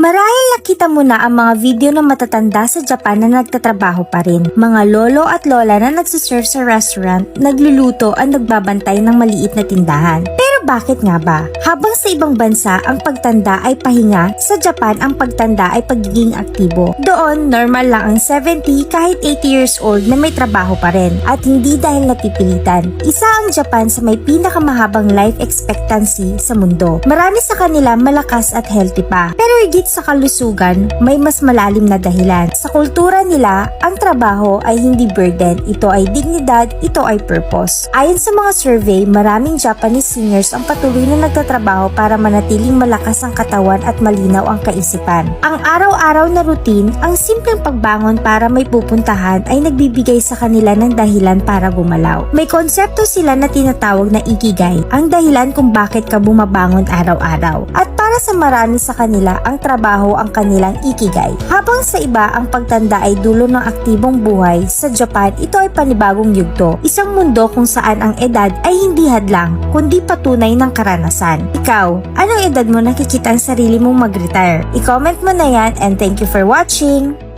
Marahil nakita mo na ang mga video ng matatanda sa Japan na nagtatrabaho pa rin. Mga lolo at lola na nagsiserve sa restaurant, nagluluto at nagbabantay ng maliit na tindahan. Pero bakit nga ba? Habang sa ibang bansa ang pagtanda ay pahinga, sa Japan ang pagtanda ay pagiging aktibo. Doon, normal lang ang 70 kahit 80 years old na may trabaho pa rin at hindi dahil napipilitan. Isa ang Japan sa may pinakamahabang life expectancy sa mundo. Marami sa kanila malakas at healthy pa. Pero higit sa kalusugan, may mas malalim na dahilan. Sa kultura nila, ang trabaho ay hindi burden. Ito ay dignidad, ito ay purpose. Ayon sa mga survey, maraming Japanese seniors ang patuloy na nagtatrabaho para manatiling malakas ang katawan at malinaw ang kaisipan. Ang araw-araw na routine, ang simpleng pagbangon para may pupuntahan ay nagbibigay sa kanila ng dahilan para gumalaw. May konsepto sila na tinatawag na ikigai, ang dahilan kung bakit ka bumabangon araw-araw. At para sa marami sa kanila, ang trabaho ang kanilang ikigai. Habang sa iba ang pagtanda ay dulo ng aktibong buhay, sa Japan ito ay panibagong yugto. Isang mundo kung saan ang edad ay hindi hadlang, kundi patunay ng karanasan. Ikaw, anong edad mo nakikita ang sarili mong mag-retire? I-comment mo na yan and thank you for watching!